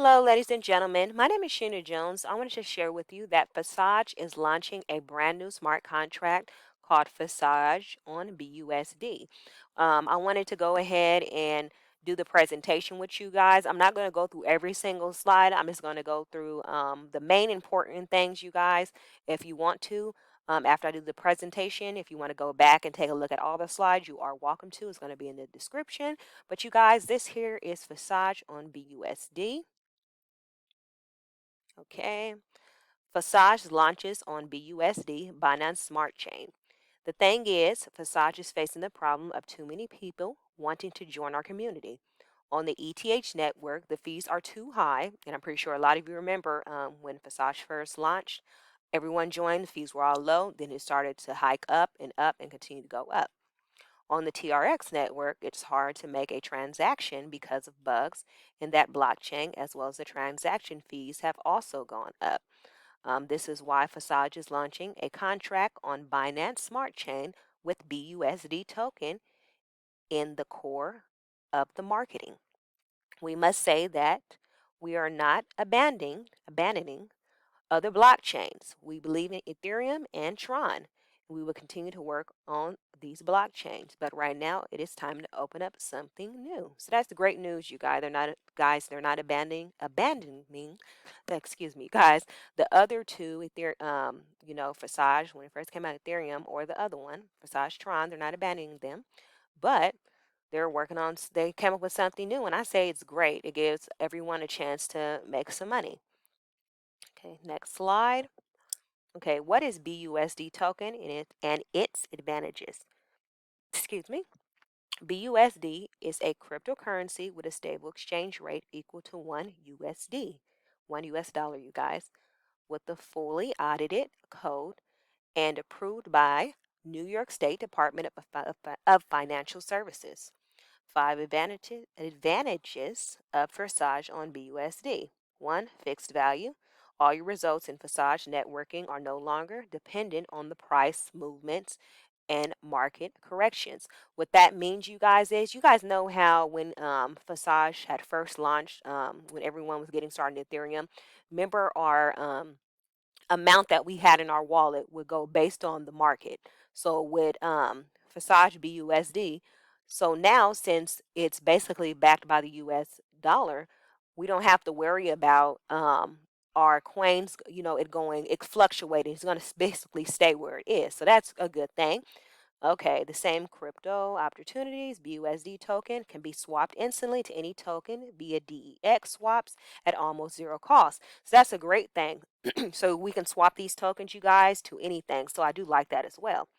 Hello, ladies and gentlemen. My name is Sheena Jones. I wanted to share with you that Forsage is launching a brand new smart contract called Forsage on BUSD. I wanted to go ahead and do the presentation with you guys. I'm not going to go through every single slide. I'm just going to go through the main important things, you guys. If you want to, after I do the presentation, if you want to go back and take a look at all the slides, you are welcome to. It's going to be in the description. But you guys, this here is Forsage on BUSD. Okay. Forsage launches on BUSD, Binance Smart Chain. The thing is, Forsage is facing the problem of too many people wanting to join our community. On the ETH network, the fees are too high, and I'm pretty sure a lot of you remember when Forsage first launched, everyone joined, the fees were all low, then it started to hike up and continue to go up. On the TRX network, it's hard to make a transaction because of bugs in that blockchain, as well as the transaction fees have also gone up. This is why Forsage is launching a contract on Binance Smart Chain with BUSD token in the core of the marketing. We must say that we are not abandoning other blockchains. We believe in Ethereum and Tron. We will continue to work on these blockchains, but right now it is time to open up something new. So that's the great news, you guys. They're not abandoning. Excuse me, guys. The other two Ethereum, Forsage when it first came out, Ethereum, or the other one, Forsage Tron, they're not abandoning them, but they're working on. They came up with something new, and I say it's great. It gives everyone a chance to make some money. Okay, next slide. Okay, what is BUSD token and its advantages? Excuse me. BUSD is a cryptocurrency with a stable exchange rate equal to 1 USD, 1 US dollar, you guys, with the fully audited code and approved by New York State Department of Financial Services. 5 advantages of Forsage on BUSD. 1. Fixed value. All your results in Forsage networking are no longer dependent on the price movements and market corrections. What that means, you guys, is you guys know how when Forsage had first launched, when everyone was getting started in Ethereum, remember our amount that we had in our wallet would go based on the market. So with Forsage BUSD, so now since it's basically backed by the US dollar, we don't have to worry about our coins, it fluctuating. It's going to basically stay where it is. So that's a good thing. Okay, the same crypto opportunities, BUSD token can be swapped instantly to any token via DEX swaps at almost zero cost. So that's a great thing. So we can swap these tokens, you guys, to anything. So I do like that as well.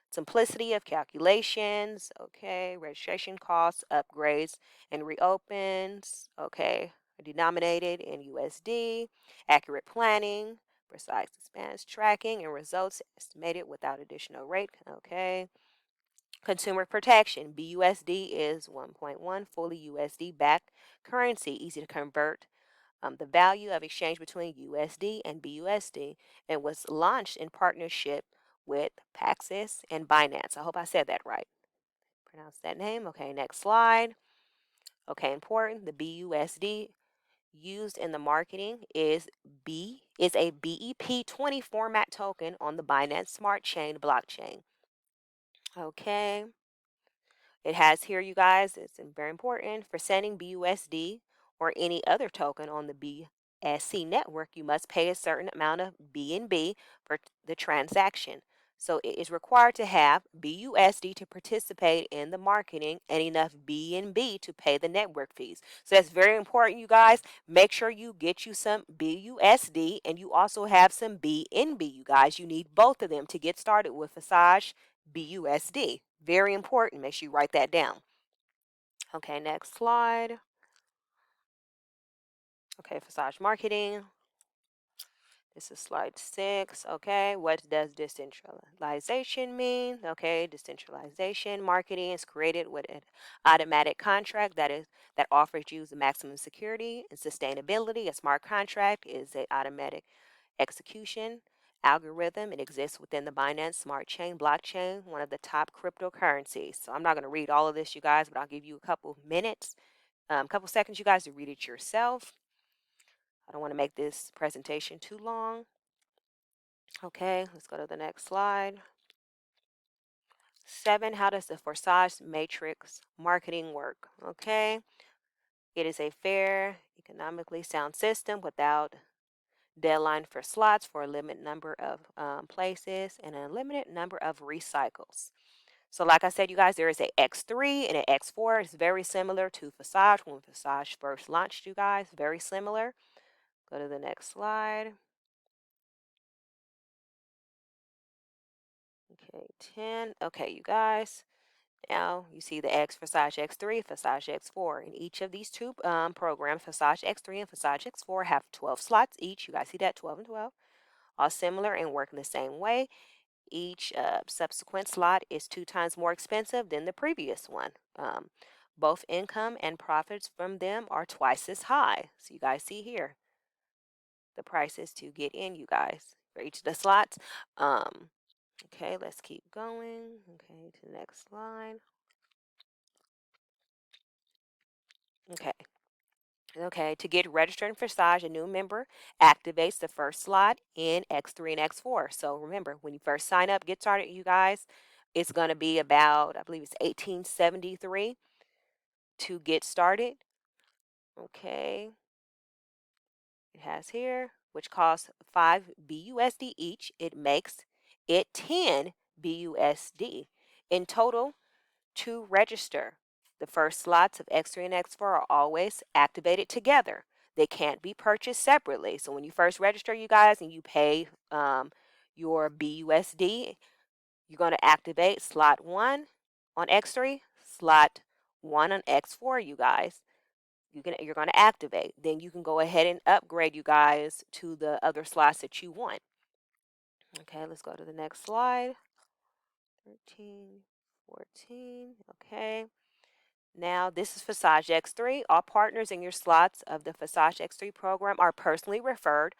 Simplicity of calculations, okay, registration costs, upgrades, and reopens, okay, denominated in USD, accurate planning, precise expense tracking, and results estimated without additional rate, okay. Consumer protection, BUSD is 1.1 fully USD backed currency, easy to convert. The value of exchange between USD and BUSD and was launched in partnership with Paxos and Binance. I hope I said that right. Pronounce that name. Okay, next slide. Okay, important. The BUSD used in the marketing is a BEP20 format token on the Binance Smart Chain blockchain. Okay. It has here, you guys, it's very important. For sending BUSD or any other token on the BSC network, you must pay a certain amount of BNB for the transaction. So it is required to have BUSD to participate in the marketing and enough BNB to pay the network fees. So that's very important, you guys. Make sure you get you some BUSD and you also have some BNB, you guys. You need both of them to get started with Forsage BUSD. Very important. Make sure you write that down. Okay, next slide. Okay, Forsage marketing. This is slide 6. Okay, what does decentralization mean? Okay, decentralization marketing is created with an automatic contract that offers you the maximum security and sustainability. A smart contract is an automatic execution algorithm. It exists within the Binance Smart Chain blockchain, one of the top cryptocurrencies. So I'm not going to read all of this, you guys, but I'll give you a couple minutes, couple seconds, you guys, to read it yourself. I don't want to make this presentation too long. Okay, let's go to the next slide. 7, how does the Forsage matrix marketing work? Okay, it is a fair, economically sound system without deadline for slots for a limited number of places and a limited number of recycles. So like I said, you guys, there is a X3 and an X4. It's very similar to Forsage when Forsage first launched, you guys. Very similar. Go to the next slide. Okay, 10. Okay, you guys. Now you see the X Forsage X3, Forsage X4. In each of these two programs, Forsage X3 and Forsage X4 have 12 slots each. You guys see that? 12 and 12. All similar and work in the same way. Each subsequent slot is 2 times more expensive than the previous one. Both income and profits from them are twice as high. So you guys see here the prices to get in, you guys, for each of the slots. Okay, let's keep going. Okay, to the next slide. Okay. Okay, to get registered in Forsage, a new member activates the first slot in X3 and X4. So remember, when you first sign up, get started, you guys, it's going to be about, I believe it's 1873 to get started. Okay, it has here, which costs 5 BUSD each. It makes it 10 BUSD. In total, to register, the first slots of X3 and X4 are always activated together. They can't be purchased separately. So when you first register, you guys, and you pay your BUSD, you're going to activate slot 1 on X3, slot 1 on X4, you guys. You're going to activate. Then you can go ahead and upgrade, you guys, to the other slots that you want. Okay, let's go to the next slide. 13, 14. Okay. Now, this is Forsage X3. All partners in your slots of the Forsage X3 program are personally referred.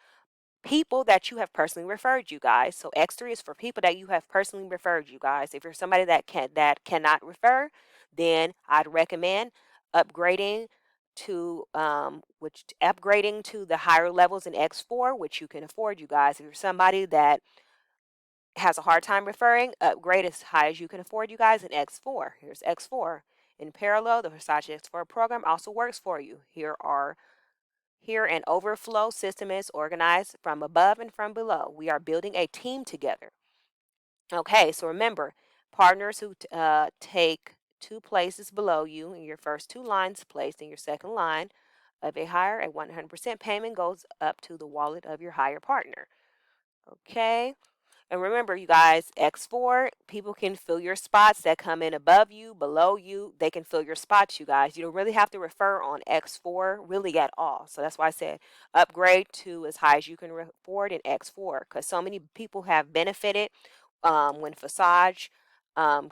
People that you have personally referred, you guys. So X3 is for people that you have personally referred, you guys. If you're somebody that cannot refer, then I'd recommend upgrading to the higher levels in X4, which you can afford, you guys. If you're somebody that has a hard time referring, upgrade as high as you can afford, you guys, in X4. Here's X4. In parallel, the Forsage X4 program also works for you. Here an overflow system is organized from above and from below. We are building a team together. Okay, so remember, partners who take 2 places below you in your first 2 lines placed in your second line of a higher, a 100% payment goes up to the wallet of your higher partner. Okay. And remember, you guys, X4, people can fill your spots that come in above you, below you. They can fill your spots, you guys. You don't really have to refer on X4 really at all. So that's why I said upgrade to as high as you can afford in X4, because so many people have benefited when Forsage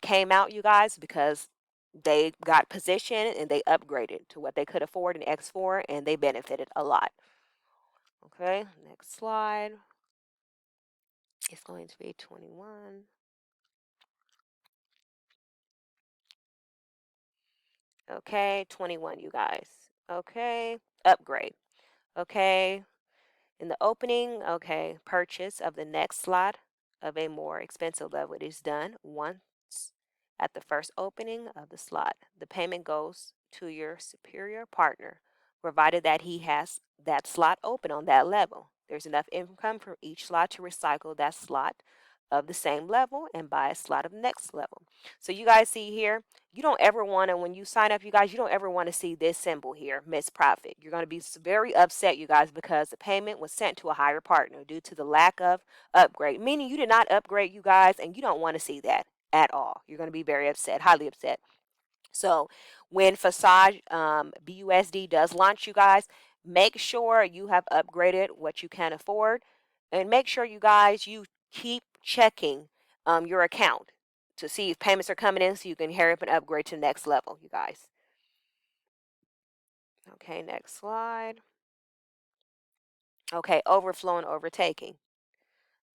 came out, you guys, because they got positioned and they upgraded to what they could afford in X4 and they benefited a lot. Okay, next slide. It's going to be 21. Okay, 21, you guys. Okay, upgrade. Okay, in the opening, okay, purchase of the next slot of a more expensive level. It is done once at the first opening of the slot. The payment goes to your superior partner, provided that he has that slot open on that level. There's enough income from each slot to recycle that slot of the same level and buy a slot of the next level. So you guys see here, you don't ever want to, when you sign up, you guys, you don't ever want to see this symbol here, miss profit. You're going to be very upset, you guys, because the payment was sent to a higher partner due to the lack of upgrade, meaning you did not upgrade, you guys, and you don't want to see that at all. You're going to be very upset, highly upset. So when Forsage BUSD does launch, you guys, make sure you have upgraded what you can afford, and make sure, you guys, you keep checking your account to see if payments are coming in so you can hurry up and upgrade to the next level, you guys. Okay, next slide. Okay, overflow and overtaking.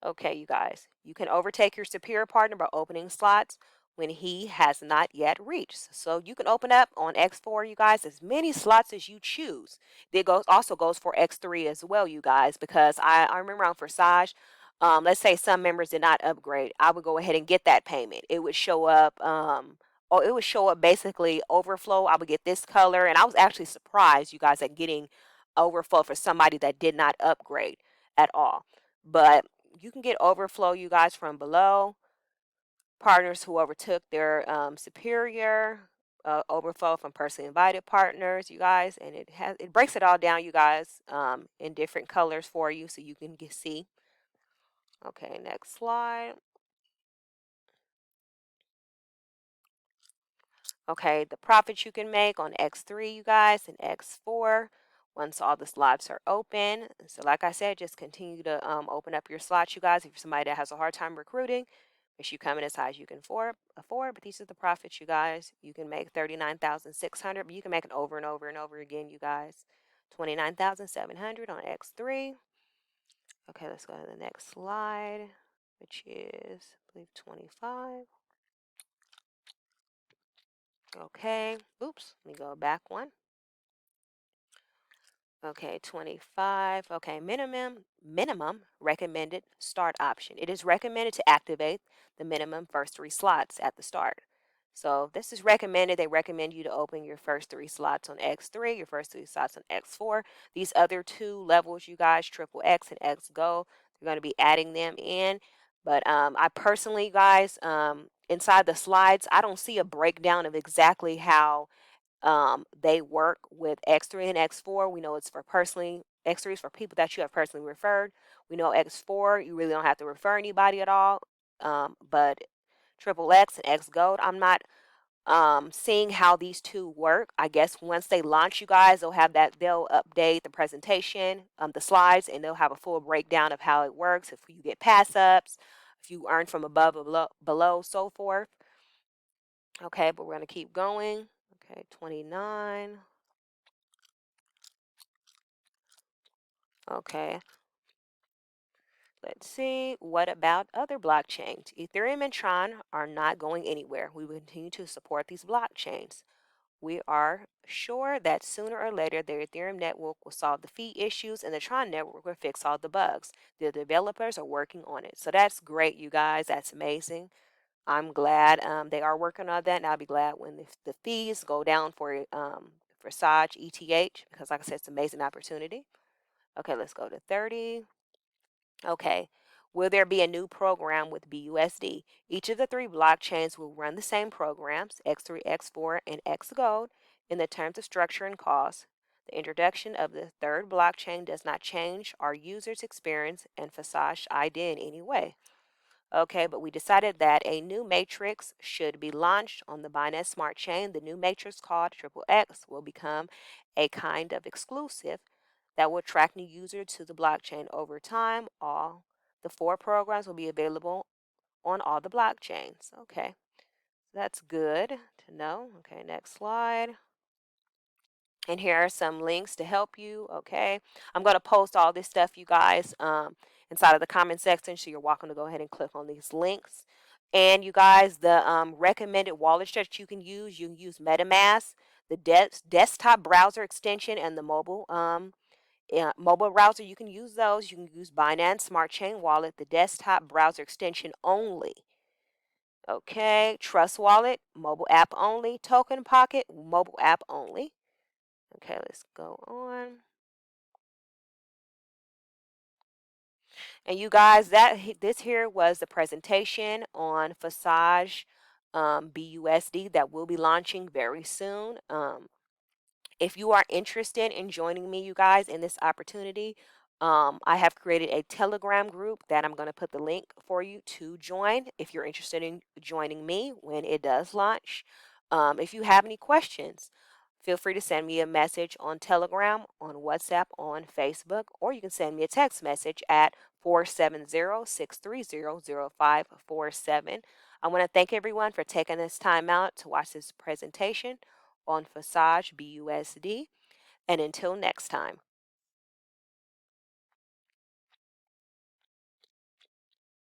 Okay, you guys, you can overtake your superior partner by opening slots when he has not yet reached. So you can open up on X4, you guys, as many slots as you choose. It also goes for X3 as well, you guys, because I remember on Forsage, let's say some members did not upgrade. I would go ahead and get that payment. It would show up, it would show up basically overflow. I would get this color, and I was actually surprised, you guys, at getting overflow for somebody that did not upgrade at all. But you can get overflow, you guys, from below. Partners who overtook their superior, overflow from personally invited partners, you guys, and it breaks it all down, you guys, in different colors for you so you can see. Okay, next slide. Okay, the profits you can make on X3, you guys, and X4 once all the slots are open. So like I said, just continue to open up your slots, you guys. If you're somebody that has a hard time recruiting, make sure you come in as high as you can afford. But these are the profits, you guys. You can make 39,600, but you can make it over and over and over again, you guys. 29,700 on X3. Okay, let's go to the next slide, which is, I believe, 25. Okay, oops, let me go back one. Okay, 25. Okay, minimum recommended start option. It is recommended to activate the minimum first 3 slots at the start. So this is recommended. They recommend you to open your first 3 slots on X3, your first 3 slots on X4. These other 2 levels, you guys, triple X and X Go, they're going to be adding them in. But I personally, guys, inside the slides, I don't see a breakdown of exactly how they work with X3 and X4. We know it's for X3 is for people that you have personally referred. We know X4, you really don't have to refer anybody at all. But Triple X and X Gold, I'm not seeing how these two work. I guess once they launch, you guys, they'll update the presentation, the slides, and they'll have a full breakdown of how it works. If you get pass ups, if you earn from above or below, so forth. Okay, but we're going to keep going. Okay, 29. Okay, let's see. What about other blockchains? Ethereum and Tron are not going anywhere. We will continue to support these blockchains. We are sure that sooner or later the Ethereum network will solve the fee issues and the Tron network will fix all the bugs. The developers are working on it. So that's great, you guys. That's amazing. I'm glad they are working on that, and I'll be glad when the fees go down for SAJ ETH, because like I said, it's an amazing opportunity. Okay, let's go to 30. Okay. Will there be a new program with BUSD? Each of the 3 blockchains will run the same programs, X3, X4, and XGold, in the terms of structure and cost. The introduction of the 3rd blockchain does not change our users' experience and Forsage ID in any way. Okay, but we decided that a new matrix should be launched on the Binance Smart Chain. The new matrix called Triple X will become a kind of exclusive that will attract new users to the blockchain over time. All the 4 programs will be available on all the blockchains. Okay, that's good to know. Okay, next slide. And here are some links to help you. Okay, I'm going to post all this stuff, you guys, inside of the comment section, so you're welcome to go ahead and click on these links. And you guys, the recommended wallets that you can use MetaMask, the desktop browser extension, and the mobile browser. You can use those. You can use Binance Smart Chain Wallet, the desktop browser extension only. Okay, Trust Wallet, mobile app only. Token Pocket, mobile app only. Okay, let's go on. And you guys, this here was the presentation on Forsage BUSD that will be launching very soon. If you are interested in joining me, you guys, in this opportunity, I have created a Telegram group that I'm going to put the link for you to join if you're interested in joining me when it does launch. If you have any questions, feel free to send me a message on Telegram, on WhatsApp, on Facebook, or you can send me a text message at 470-630-0547. I want to thank everyone for taking this time out to watch this presentation on Forsage BUSD. And until next time,